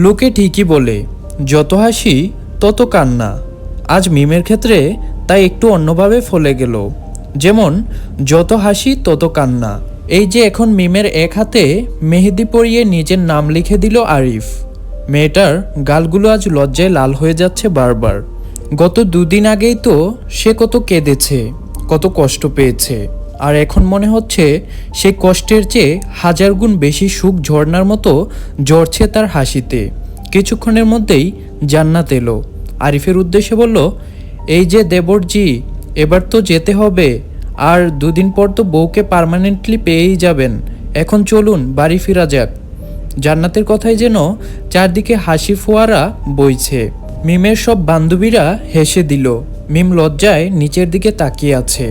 লোকে ঠিকই বলে, যত হাসি তত কান্না। আজ মিমের ক্ষেত্রে তাই একটু অন্যভাবে ফলে গেল। যেমন যত হাসি তত কান্না। এই যে এখন মিমের এক হাতে মেহেদি পরিয়ে নিজের নাম লিখে দিল আরিফ। মেয়েটার গালগুলো আজ লজ্জায় লাল হয়ে যাচ্ছে বারবার। গত দুদিন আগেই তো সে কত কেঁদেছে, কত কষ্ট পেয়েছে, আর এখন মনে হচ্ছে সেই কষ্টের চেয়ে হাজার গুণ বেশি সুখ ঝর্ণার মতো ঝরছে তার হাসিতে। কিছুক্ষণের মধ্যেই জান্নাত এলো, আরিফের উদ্দেশ্যে বলল, এই যে দেবরজি, এবার তো যেতে হবে, আর দুদিন পর তো বউকে পার্মানেন্টলি পেয়েই যাবেন। এখন চলুন বাড়ি ফেরা যাক। জান্নাতের কথাই যেন চারদিকে হাসি ফোয়ারা বইছে। মিমের সব বান্ধবীরা হেসে দিল। মিম লজ্জায় নিচের দিকে তাকিয়ে আছে।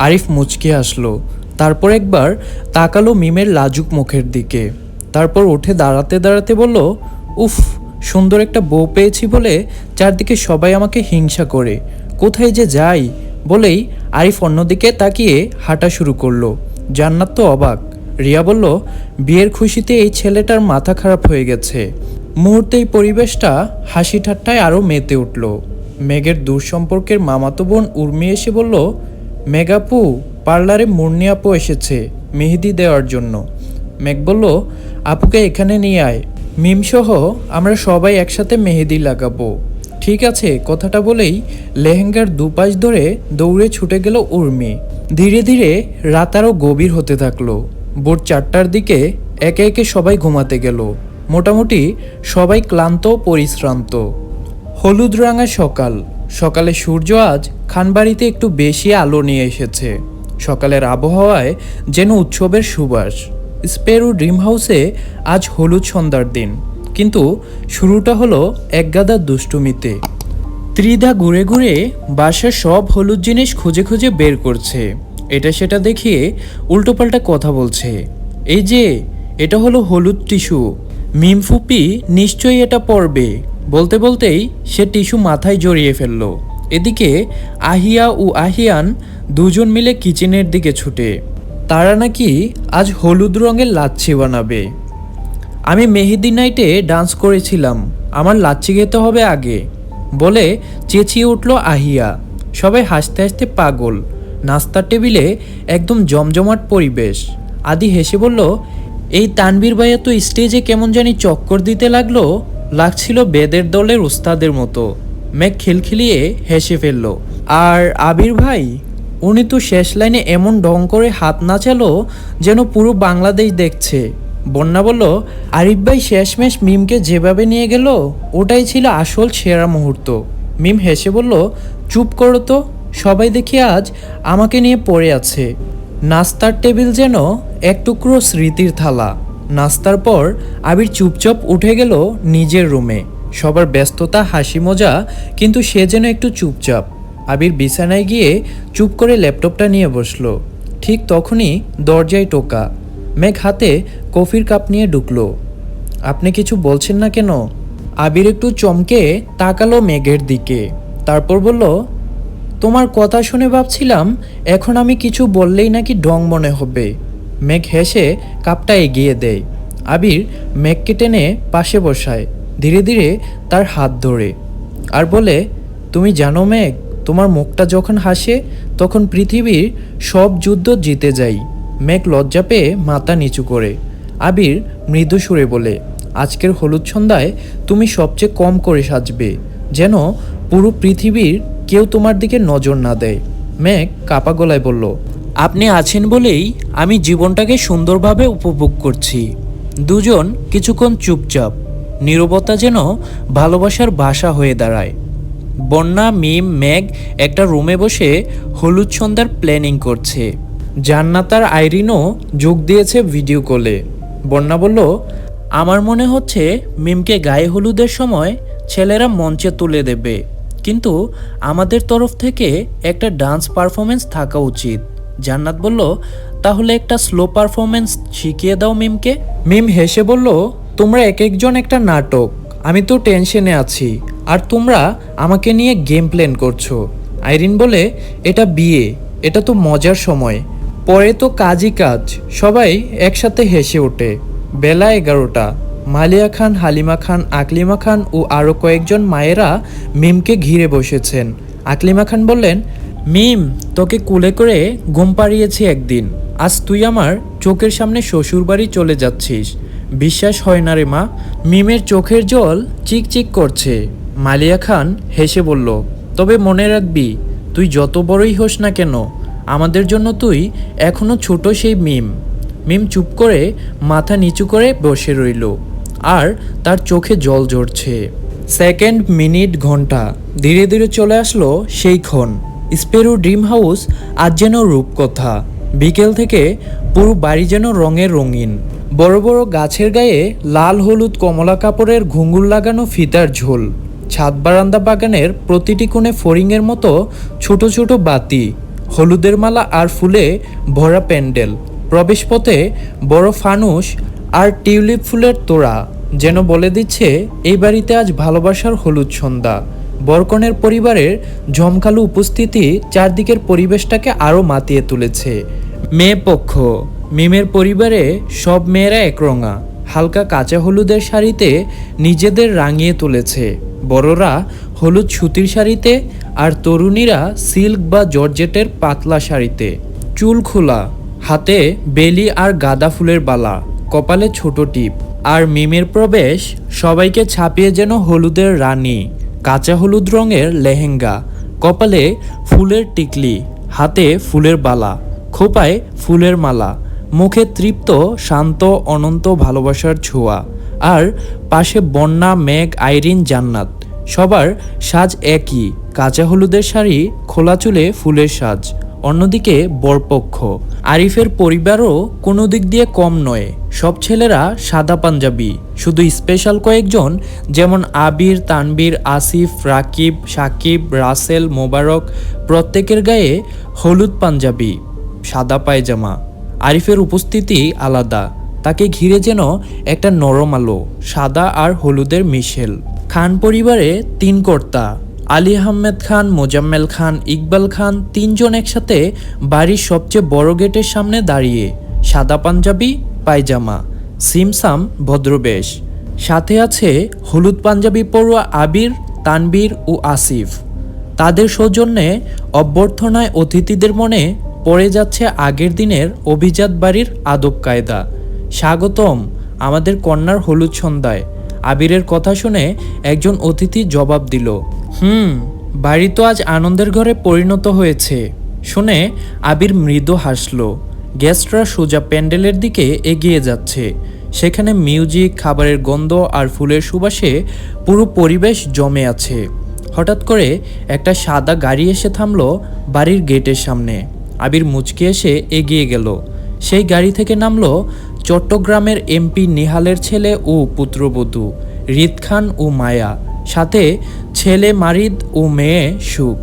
আরিফ মুচকে আসলো, তারপর একবার তাকালো মিমের লাজুক মুখের দিকে, তারপর উঠে দাঁড়াতে দাঁড়াতে বলল, উফ, সুন্দর একটা বউ পেয়েছি বলে চারদিকে সবাই আমাকে হিংসা করে, কোথায় যে যাই। বলেই আরিফ অন্যদিকে তাকিয়ে হাঁটা শুরু করলো। জান্নাত তো অবাক। রিয়া বলল, বিয়ের খুশিতে এই ছেলেটার মাথা খারাপ হয়ে গেছে। মুহূর্তেই পরিবেশটা হাসি ঠাট্টায় আরও মেতে উঠল। মেঘের দূর সম্পর্কের মামাতো বোন উর্মি এসে বলল, মেঘাপু, পার্লারে মুন্নি আপু এসেছে মেহেদি দেওয়ার জন্য। মেঘ বলল, আপুকে এখানে নিয়ে আয়, মিমসহ আমরা সবাই একসাথে মেহেদি লাগাবো। ঠিক আছে কথাটা বলেই লেহেঙ্গার দুপাশ ধরে দৌড়ে ছুটে গেল উর্মি। ধীরে ধীরে রাত আরও গভীর হতে থাকলো। ভোর 4টার দিকে একে একে সবাই ঘুমাতে গেল। মোটামুটি সবাই ক্লান্ত পরিশ্রান্ত। হলুদ রাঙা সকাল। সকালে সূর্য আজ খানবাড়িতে একটু বেশি আলো নিয়ে এসেছে। সকালের আবহাওয়ায় যেন উৎসবের সুবাস। স্পেরু ড্রিম হাউসে আজ হলুদ সন্ধ্যার দিন, কিন্তু শুরুটা হলো একগাদা দুষ্টুমিতে। ত্রিধা ঘুরে ঘুরে বাসার সব হলুদ জিনিস খুঁজে খুঁজে বের করছে। এটা সেটা দেখিয়ে উল্টোপাল্টা কথা বলছে। এই যে, এটা হলো হলুদ টিস্যু, মিম ফুপি নিশ্চয়ই এটা পরবে। বলতে বলতেই সে টিস্যু মাথায় জড়িয়ে ফেলল। এদিকে আহিয়া ও আহিয়ান দুজন মিলে কিচেনের দিকে ছুটে। তারা নাকি আজ হলুদ রঙের লাচ্ছি বানাবে। আমি মেহেদি নাইটে ডান্স করেছিলাম, আমার লাচ্ছি খেতে হবে আগে, বলে চেঁচিয়ে উঠল আহিয়া। সবাই হাসতে হাসতে পাগল। নাস্তার টেবিলে একদম জমজমাট পরিবেশ। আদি হেসে বলল, এই তানভীর ভাইয়া তো স্টেজে কেমন জানি চক্কর দিতে লাগছিল বেদের দলের উস্তাদের মতো। মেঘ খিলখিলিয়ে হেসে ফেলল। আর আবির ভাই, উনি তো শেষ লাইনে এমন ঢং করে হাত নাচালো যেন পুরো বাংলাদেশ দেখছে। বন্যা বলল, আরিফ ভাই শেষমেশ মিমকে যেভাবে নিয়ে গেল ওটাই ছিল আসল সেরা মুহূর্ত। মিম হেসে বলল, চুপ করো তো, সবাই দেখি আজ আমাকে নিয়ে পড়ে আছে। নাস্তার টেবিল যেন এক টুকরো স্মৃতির থালা। নাস্তার পর আবির চুপচাপ উঠে গেল নিজের রুমে। সবার ব্যস্ততা হাসি মজা, কিন্তু সে যেন একটু চুপচাপ। আবির বিছানায় গিয়ে চুপ করে ল্যাপটপটা নিয়ে বসলো। ঠিক তখনই দরজায় টোকা। মেঘ হাতে কফির কাপ নিয়ে ঢুকলো। আপনি কিছু বলছেন না কেন? আবির একটু চমকে তাকালো মেঘের দিকে, তারপর বলল, তোমার কথা শুনে ভাবছিলাম এখন আমি কিছু বললেই নাকি ঢং মনে হবে। মেঘ হেসে কাপটা এগিয়ে দেয়। আবির মেঘকে টেনে পাশে বসায়, ধীরে ধীরে তার হাত ধরে, আর বলে, তুমি জানো মেঘ, তোমার মুখটা যখন হাসে তখন পৃথিবীর সব যুদ্ধ জিতে যাই। মেঘ লজ্জা পেয়ে মাথা নিচু করে। আবির মৃদু সুরে বলে, আজকের হলুদ সন্ধ্যায় তুমি সবচেয়ে কম করে সাজবে, যেন পুরো পৃথিবীর কেউ তোমার দিকে নজর না দেয়। মেঘ কাপা গলায় বলল, আপনি আছেন বলেই আমি জীবনটাকে সুন্দরভাবে উপভোগ করছি। দুজন কিছুক্ষণ চুপচাপ। নীরবতা যেন ভালোবাসার ভাষা হয়ে দাঁড়ায়। বন্যা, মিম, মেঘ একটা রুমে বসে হলুদ সন্ধ্যার প্ল্যানিং করছে। জান্নাত আর আইরিনও যোগ দিয়েছে ভিডিও কলে। বন্যা বলল, আমার মনে হচ্ছে মিমকে গায়ে হলুদের সময় ছেলেরা মঞ্চে তুলে দেবে, কিন্তু আমাদের তরফ থেকে একটা ডান্স পারফরমেন্স থাকা উচিত। জান্নাত বলল, তাহলে একটা স্লো পারফরমেন্স শিখিয়ে দাও মিমকে। মিম হেসে বলল, তোমরা এক একজন একটা নাটক, আমি তো টেনশনে আছি, আর তোমরা আমাকে নিয়ে গেম প্ল্যান করছো। আইরিন বলে, এটা বিয়ে, এটা তো মজার সময়, পরে তো কাজই কাজ। সবাই একসাথে হেসে ওঠে। বেলা 11টা। মালিয়া খান, হালিমা খান, আকলিমা খান ও আরও কয়েকজন মায়েরা মিমকে ঘিরে বসেছেন। আকলিমা খান বললেন, মিম, তোকে কুলে করে ঘুম পাড়িয়েছি একদিন, আজ তুই আমার চোখের সামনে শ্বশুরবাড়ি চলে যাচ্ছিস। বিশ্বাস হয় না রে মা। মিমের চোখের জল চিকচিক করছে। মালিয়া খান হেসে বলল, তবে মনে রাখবি, তুই যত বড়ই হোস না কেন, আমাদের জন্য তুই এখনো ছোট সেই মিম। মিম চুপ করে মাথা নিচু করে বসে রইল, আর তার চোখে জল ঝরছে। সেকেন্ড, মিনিট, ঘন্টা ধীরে ধীরে চলে আসলো সেই ক্ষণ। স্পেরো ড্রিম হাউস আজ যেন রূপকথা। বিকেল থেকে পুরো বাড়ি যেন রঙের রঙিন। বড় বড় গাছের গায়ে লাল হলুদ কমলা কাপড়ের ঘুঙুর লাগানো ফিতার ঝোল। ছাদ বারান্দা বাগানের প্রতিটি কোণে ফড়িংয়ের মতো ছোট ছোট বাতি, হলুদের মালা আর ফুলে ভরা প্যান্ডেল। প্রবেশপথে বড় ফানুস আর টিউলিপ ফুলের তোড়া যেন বলে দিচ্ছে এই বাড়িতে আজ ভালোবাসার হলুদ সন্ধ্যা। বরকনের পরিবারের জমকালো উপস্থিতি চারদিকের পরিবেশটাকে আরও মাতিয়ে তুলেছে। মেয়ে পক্ষ, মিমের পরিবারে সব মেয়েরা একরঙা, হালকা কাঁচা হলুদের শাড়িতে নিজেদের রাঙিয়ে তুলেছে। বড়রা হলুদ সুতির শাড়িতে, আর তরুণীরা সিল্ক বা জর্জেটের পাতলা শাড়িতে। চুল খোলা, হাতে বেলি আর গাঁদা ফুলের বালা, কপালে ছোট টিপ। আর মিমের প্রবেশ সবাইকে ছাপিয়ে যেন হলুদের রানী। কাঁচা হলুদ রঙের লেহেঙ্গা, কপালে ফুলের টিকলি, হাতে ফুলের বালা, খোপায় ফুলের মালা, মুখে তৃপ্ত শান্ত অনন্ত ভালোবাসার ছোঁয়া। আর পাশে বন্যা, মেঘ, আইরিন, জান্নাত। সবার সাজ একই, কাঁচা হলুদের শাড়ি, খোলা চুলে ফুলের সাজ। অন্যদিকে বরপক্ষ, আরিফের পরিবারও কোনো দিক দিয়ে কম নয়। সব ছেলেরা সাদা পাঞ্জাবি, শুধু স্পেশাল কয়েকজন যেমন আবির, তানবীর, আসিফ, রাকিব, সাকিব, রাসেল, মোবারক, প্রত্যেকের গায়ে হলুদ পাঞ্জাবি, সাদা পায়জামা। আরিফের উপস্থিতি আলাদা, তাকে ঘিরে যেন একটা নরম আলো, সাদা আর হলুদের মিশেল। খান পরিবারে তিন কর্তা, আলী আহমেদ খান, মোজাম্মেল খান, ইকবাল খান, তিনজন একসাথে বাড়ির সবচেয়ে বড় গেটের সামনে দাঁড়িয়ে। সাদা পাঞ্জাবি, পায়জামা, সিমসাম ভদ্রবেশ। সাথে আছে হলুদ পাঞ্জাবি পড়ুয়া আবির, তানবীর ও আসিফ। তাদের সৌজন্যে অভ্যর্থনায় অতিথিদের মনে পড়ে যাচ্ছে আগের দিনের অভিজাত বাড়ির আদব কায়দা। স্বাগতম আমাদের কন্যার হলুদ সন্ধ্যায়। আবিরের কথা শুনে একজন অতিথি জবাব দিল, বাড়ি তো আজ আনন্দের ঘরে পরিণত হয়েছে। শুনে আবির মৃদু হাসল। গেস্টরা সোজা প্যান্ডেলের দিকে এগিয়ে যাচ্ছে। সেখানে মিউজিক, খাবারের গন্ধ আর ফুলের সুবাসে পুরো পরিবেশ জমে আছে। হঠাৎ করে একটা সাদা গাড়ি এসে থামল বাড়ির গেটের সামনে। আবির মুচকি এসে এগিয়ে গেল। সেই গাড়ি থেকে নামল চট্টগ্রামের এমপি নিহালের ছেলে ও পুত্রবধূ রিদ খান ও মায়া, সাথে ছেলে মারিদ ও মেয়ে সুখ।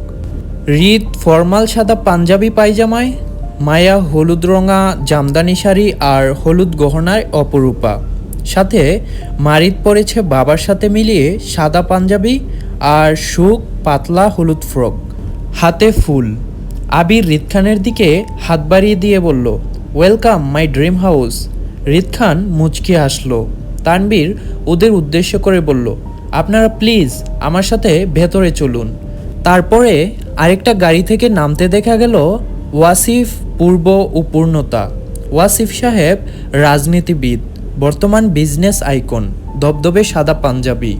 রিদ ফরমাল সাদা পাঞ্জাবি পায়জামায়, মায়া হলুদ রঙা জামদানি শাড়ি আর হলুদ গহনায় অপরূপা। সাথে মারিদ পরেছে বাবার সাথে মিলিয়ে সাদা পাঞ্জাবি, আর সুখ পাতলা হলুদ ফ্রক, হাতে ফুল। আবির রিদ খানের দিকে হাত বাড়িয়ে দিয়ে বলল, ওয়েলকাম মাই ড্রিম হাউস। রিদ খান মুচকি হাসলো। তানবীর ওদের উদ্দেশ্য করে বলল, আপনারা প্লিজ আমার সাথে ভেতরে চলুন। তারপরে আরেকটা গাড়ি থেকে নামতে দেখা গেল ওয়াসিফ, পূর্ব ও পূর্ণতা। ওয়াসিফ সাহেব রাজনীতিবিদ, বর্তমান বিজনেস আইকন, ধবধবে সাদা পাঞ্জাবি,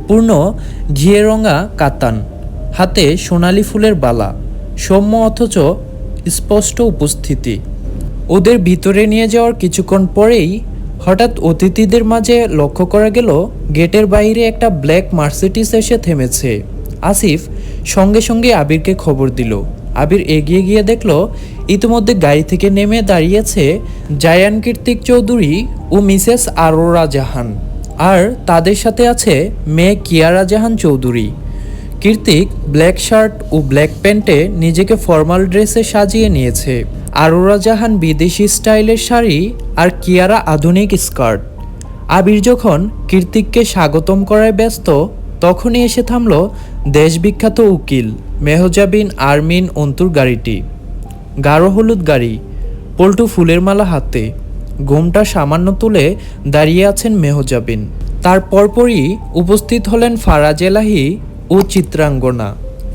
পূর্ণ ঘিয়ে রঙা কাতান, হাতে সোনালি ফুলের বালা, সৌম্য অথচ স্পষ্ট উপস্থিতি। ওদের ভিতরে নিয়ে যাওয়ার কিছুক্ষণ পরেই হঠাৎ অতিথিদের মাঝে লক্ষ্য করা গেল গেটের বাইরে একটা ব্ল্যাক মার্সিডিজ এসে থেমেছে। আসিফ সঙ্গে সঙ্গে আবিরকে খবর দিল। আবির এগিয়ে গিয়ে দেখল ইতিমধ্যে গাড়ি থেকে নেমে দাঁড়িয়েছে জায়ান কীর্তিক চৌধুরী ও মিসেস আরোরা জাহান, আর তাদের সাথে আছে মেয়ে কিয়ারা জাহান চৌধুরী। কীর্তিক ব্ল্যাক শার্ট ও ব্ল্যাক প্যান্টে নিজেকে ফর্মাল ড্রেসে সাজিয়ে নিয়েছে। আরোরা জাহান বিদেশি স্টাইলের শাড়ি আর কিয়ারা আধুনিক স্কার্ট। আবির যখন কীর্তিককে স্বাগতম করায় ব্যস্ত, তখনই এসে থামল দেশবিখ্যাত উকিল মেহজাবিন আরমিন অন্তুর গাড়িটি। গাঢ় হলুদ গাড়ি, পল্টু ফুলের মালা হাতে, ঘুমটা সামান্য তুলে দাঁড়িয়ে আছেন মেহজাবিন। তার পরপরই উপস্থিত হলেন ফারাজ এলাহি ও চিত্রাঙ্গনা।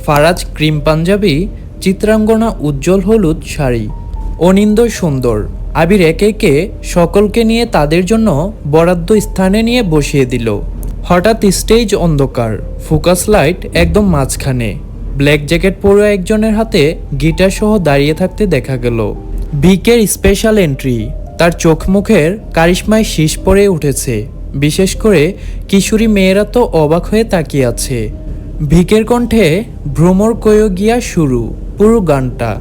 ফারাজ ক্রিম পাঞ্জাবি, চিত্রাঙ্গনা উজ্জ্বল হলুদ শাড়ি। অনিন্দ সুন্দর। আবির একে একে সকলকে নিয়ে তাদের জন্য বরাদ্দ স্থানে নিয়ে বসিয়ে দিল। হঠাৎ স্টেজ অন্ধকার, ফোকাস লাইট একদম মাঝখানে। ব্ল্যাক জ্যাকেট পরা একজনের হাতে গিটার সহ দাঁড়িয়ে থাকতে দেখা গেল। ভিকের স্পেশাল এন্ট্রি। তার চোখ মুখের কারিশমায় শীষ পড়ে উঠেছে। বিশেষ করে কিশোরী মেয়েরা তো অবাক হয়ে তাকিয়ে আছে। ভিকের কণ্ঠে ভ্রমর কয় গিয়া শুরু, পুরো গানটা।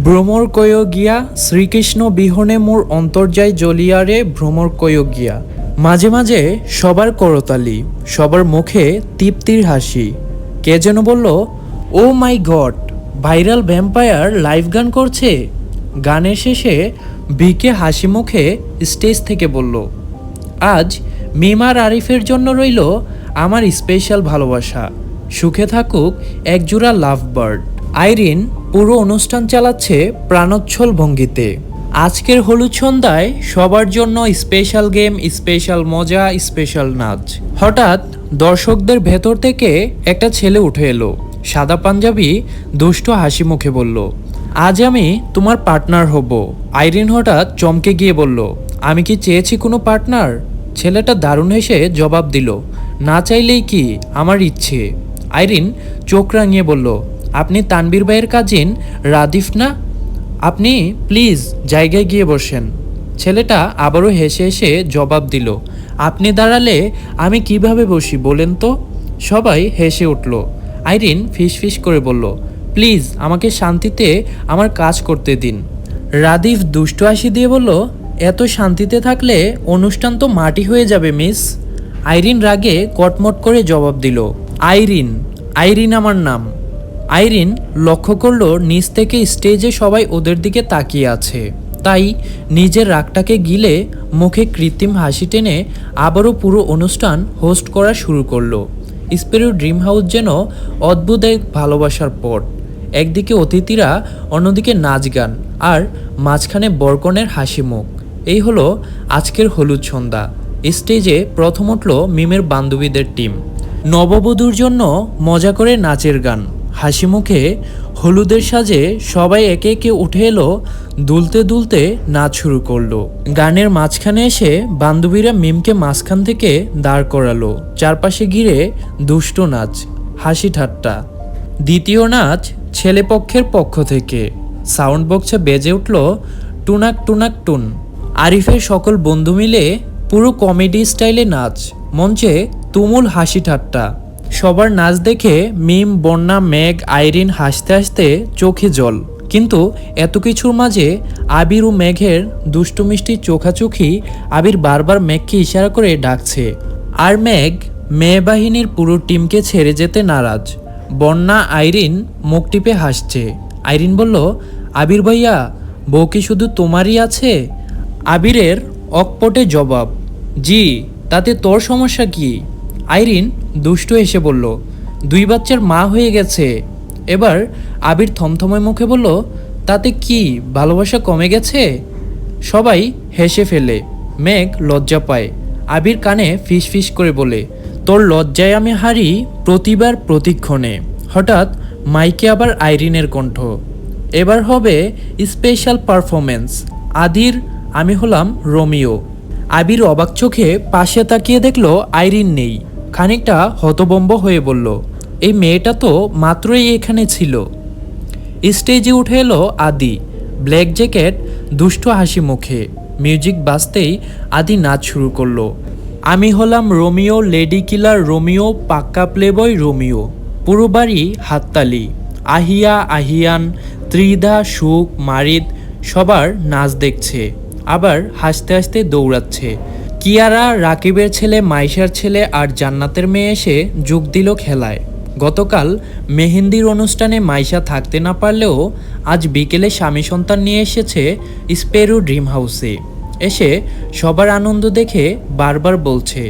ভ্রমর কয় গিয়া, শ্রীকৃষ্ণ বিহনে মোর অন্তর্যায় জ্বলিয়া রে ভ্রমর কয় গিয়া। মাঝে মাঝে সবার করতালি, সবার মুখে তৃপ্তির হাসি। কে যেন বলল, ও মাই গড, ভাইরাল ভ্যাম্পায়ার লাইভ গান করছে। গানের শেষে ভিকে হাসি মুখে স্টেজ থেকে বলল, আজ মিমার আরিফের জন্য রইল আমার স্পেশাল ভালোবাসা। সুখে থাকুক একজোড়া লাভ বার্ড। আইরিন পুরো অনুষ্ঠান চালাচ্ছে প্রাণোচ্ছল ভঙ্গিতে। আজকের হলুদ সন্ধ্যায় সবার জন্য স্পেশাল গেম, স্পেশাল মজা, স্পেশাল নাচ। হঠাৎ দর্শকদের ভেতর থেকে একটা ছেলে উঠে এলো। সাদা পাঞ্জাবি, দুষ্ট হাসি মুখে বলল, আজ আমি তোমার পার্টনার হব। আইরিন হঠাৎ চমকে গিয়ে বলল, আমি কি চেয়েছি কোনো পার্টনার? ছেলেটা দারুণ হেসে জবাব দিল, না চাইলেই কি, আমার ইচ্ছে। আইরিন চোখ রাঙিয়ে বলল, আপনি তানবীর ভাইয়ের কাজিন রাদিফ না? আপনি প্লিজ জায়গায় গিয়ে বসেন। ছেলেটা আবারও হেসে হেসে জবাব দিল, আপনি দাঁড়ালে আমি কিভাবে বসি বলেন তো? সবাই হেসে উঠল। আইরিন ফিসফিস করে বলল, প্লিজ আমাকে শান্তিতে আমার কাজ করতে দিন। রাদিফ দুষ্ট হাসি দিয়ে বলল, এত শান্তিতে থাকলে অনুষ্ঠান তো মাটি হয়ে যাবে মিস। আইরিন রাগে কটমট করে জবাব দিল, আইরিন, আইরিন আমার নাম। আইরিন লক্ষ্য করলো নিচ থেকে স্টেজে সবাই ওদের দিকে তাকিয়ে আছে। তাই নিজের রাগটাকে গিলে মুখে কৃত্রিম হাসি টেনে আবারও পুরো অনুষ্ঠান হোস্ট করা শুরু করলো। স্পেরো ড্রিম হাউস যেন অদ্ভুত এক ভালোবাসার পট। একদিকে অতিথিরা, অন্যদিকে নাচ গান, আর মাঝখানে বরকনের হাসি মুখ। এই হলো আজকের হলুদ সন্ধ্যা। স্টেজে প্রথম উঠল মিমের বান্ধবীদের টিম। নববধূর জন্য মজা করে নাচের গান। হাসি মুখে হলুদের সাজে সবাই একে একে উঠে এলো, দুলতে দুলতে নাচ শুরু করলো। গানের মাঝখানে এসে বান্ধবীরা মিমকে মাঝখান থেকে দাঁড় করালো। চারপাশে ঘিরে দুষ্ট নাচ, হাসি ঠাট্টা। দ্বিতীয় নাচ ছেলেপক্ষের পক্ষ থেকে। সাউন্ড বক্সে বেজে উঠল টুনাক টুনাক টুন। আরিফের সকল বন্ধু মিলে পুরো কমেডি স্টাইলে নাচ। মঞ্চে তুমুল হাসি ঠাট্টা। সবার নাচ দেখে মিম, বন্যা, মেঘ, আইরিন হাসতে হাসতে চোখে জল। কিন্তু এত কিছুর মাঝে আবির ও মেঘের দুষ্টু মিষ্টি চোখাচোখি। আবির বারবার মেঘকে ইশারা করে ডাকছে, আর মেঘ মেয়ে বাহিনীর পুরো টিমকে ছেড়ে যেতে নারাজ। বন্যা, আইরিন মুখ টিপে হাসছে। আইরিন বলল, আবির ভাইয়া, বউ কি শুধু তোমারই আছে? আবিরের অকপটে জবাব, জি, তাতে তোর সমস্যা কি? আইরিন দুষ্ট এসে বলল, 2 বাচ্চার মা হয়ে গেছে। এবার আবির থমথমে মুখে বলল, তাতে কি, ভালোবাসা কমে গেছে? সবাই হেসে ফেলে। মেঘ লজ্জা পায়। আবির কানে ফিস ফিস করে বলে, তোর লজ্জায় আমি হারি প্রতিবার প্রতিক্ষণে। হঠাৎ মাইকে আবার আইরিনের কণ্ঠ, এবার হবে স্পেশাল পারফরমেন্স। আদির আমি হলাম রোমিও। আবির অবাক চোখে পাশে তাকিয়ে দেখলো আইরিন নেই। খানিকটা হতবম্ব হয়ে বলল, এই মেয়েটা তো মাত্রই এখানে ছিল। স্টেজে উঠে এলো আদি, ব্ল্যাক জ্যাকেট, দুষ্ট হাসি মুখে। মিউজিক বাজতেই আদি নাচ শুরু করলো। আমি হলাম রোমিও, লেডি কিলার রোমিও, পাক্কা প্লেবয় রোমিও। পুরো বাড়ি হাততালি। আহিয়া, আহিয়ান, ত্রিধা, সুখ, মারিদ সবার নাচ দেখছে, আবার হাসতে হাসতে দৌড়াচ্ছে। কিয়ারা, রাকিবের ছেলে, মাইশার ছেলে আর জান্নাতের মেয়ে এসে যোগ দিল খেলায়। গতকাল মেহেন্দির অনুষ্ঠানে মাইশা থাকতে না পারলেও আজ বিকেলে স্বামী সন্তান নিয়ে এসেছে স্পেরো ড্রিম হাউসে। এসে সবার আনন্দ দেখে বারবার বলছে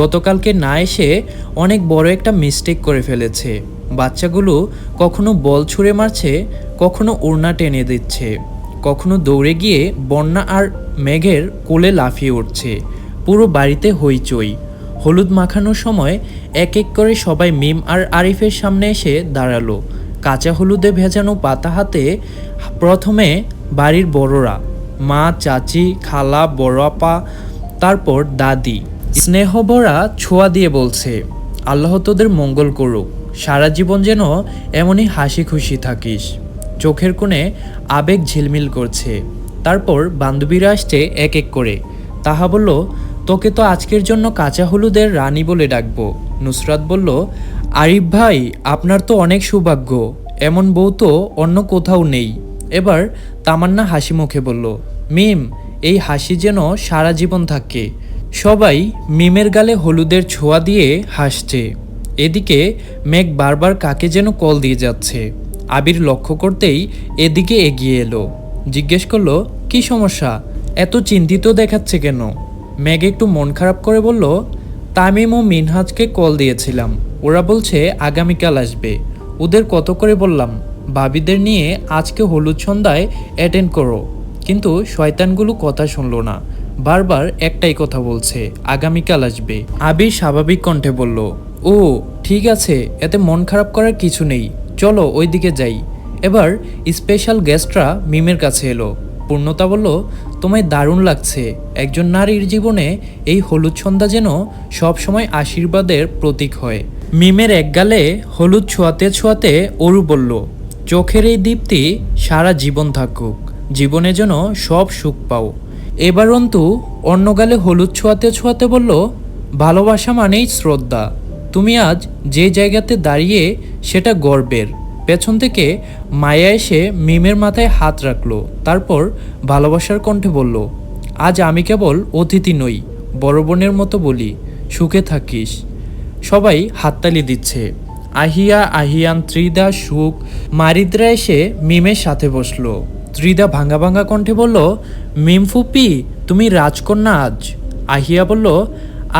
গতকালকে না এসে অনেক বড় একটা মিস্টেক করে ফেলেছে। বাচ্চাগুলো কখনো বল ছুঁড়ে মারছে, কখনো ওড়না টেনে দিচ্ছে, কখনো দৌড়ে গিয়ে বন্যা আর মেঘের কোলে লাফিয়ে উঠছে। পুরো বাড়িতে হইচই। হলুদ মাখানোর সময় এক এক করে সবাই মিম আর আরিফের সামনে এসে দাঁড়ালো। কাঁচা হলুদে ভেজানো পাতা হাতে প্রথমে বাড়ির বড়রা, মা, চাচি, খালা, বড় আপা, তারপর দাদি স্নেহভরা ছোঁয়া দিয়ে বলছে, আল্লাহ তোদের মঙ্গল করুক, সারা জীবন যেন এমনই হাসি খুশি থাকিস। চোখের কোণে আবেগ ঝিলমিল করছে। তারপর বান্ধবীরা আসছে এক এক করে। তাহা বলল, তোকে তো আজকের জন্য কাঁচা হলুদের রানী বলে ডাকবো। নুসরাত বলল, আরিফ ভাই, আপনার তো অনেক সৌভাগ্য, এমন বউ তো অন্য কোথাও নেই। এবার তামান্না হাসি মুখে বলল, মিম, এই হাসি যেন সারা জীবন থাকে। সবাই মিমের গালে হলুদের ছোঁয়া দিয়ে হাসছে। এদিকে মেঘ বারবার কাকে যেন কল দিয়ে যাচ্ছে। আবির লক্ষ্য করতেই এদিকে এগিয়ে এলো। জিজ্ঞেস করলো, কি সমস্যা, এত চিন্তিত দেখাচ্ছে কেন? মেঘ একটু মন খারাপ করে বলল, তামিম ও মিনহাজকে কল দিয়েছিলাম, ওরা বলছে আগামীকাল আসবে। ওদের কত করে বললাম ভাবিদের নিয়ে আজকে হলুদ সন্ধ্যায় অ্যাটেন্ড করো, কিন্তু শয়তানগুলো কথা শুনলো না। বারবার একটাই কথা বলছে, আগামীকাল আসবে। আবির স্বাভাবিক কণ্ঠে বলল, ও ঠিক আছে, এতে মন খারাপ করার কিছু নেই, চলো ওইদিকে যাই। এবার স্পেশাল গেস্টরা মিমের কাছে এলো। পূর্ণতা বলল, তোমায় দারুণ লাগছে। একজন নারীর জীবনে এই হলুদ সন্ধ্যা যেন সবসময় আশীর্বাদের প্রতীক হয়। মিমের এক গালে হলুদ ছোঁয়াতে ছোঁয়াতে অরু বলল, চোখের এই দীপ্তি সারা জীবন থাকুক, জীবনে যেন সব সুখ পাও। এবার অন্তু অন্য গালে হলুদ ছোঁয়াতে ছোঁয়াতে বলল, ভালোবাসা মানেই শ্রদ্ধা। তুমি আজ যে জায়গাতে দাঁড়িয়ে সেটা গর্বের। পেছন থেকে মায়া এসে মিমের মাথায় হাত রাখলো। তারপর ভালোবাসার কণ্ঠে বলল, আজ আমি কেবল অতিথি নই, বড় বোনের মতো বলি, সুখে থাকিস। সবাই হাততালি দিচ্ছে। আহিয়া, আহিয়ান, ত্রিদা, সুখ, মারিদরা এসে মিমের সাথে বসলো। ত্রিদা ভাঙা ভাঙা কণ্ঠে বলল, মিম ফুপি, তুমি রাজকন্যা আজ। আহিয়া বলল,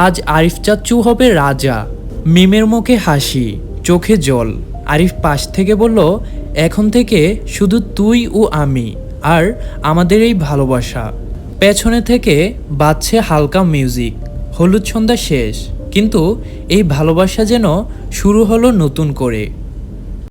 আজ আরিফ চাচ্চু হবে রাজা। মিমের মুখে হাসি, চোখে জল। আরিফ পাশ থেকে বলল, এখন থেকে শুধু তুই ও আমি, আর আমাদের এই ভালোবাসা। পেছনে থেকে বাজছে হালকা মিউজিক। হলুদ সন্ধ্যা শেষ, কিন্তু এই ভালোবাসা যেন শুরু হলো নতুন করে।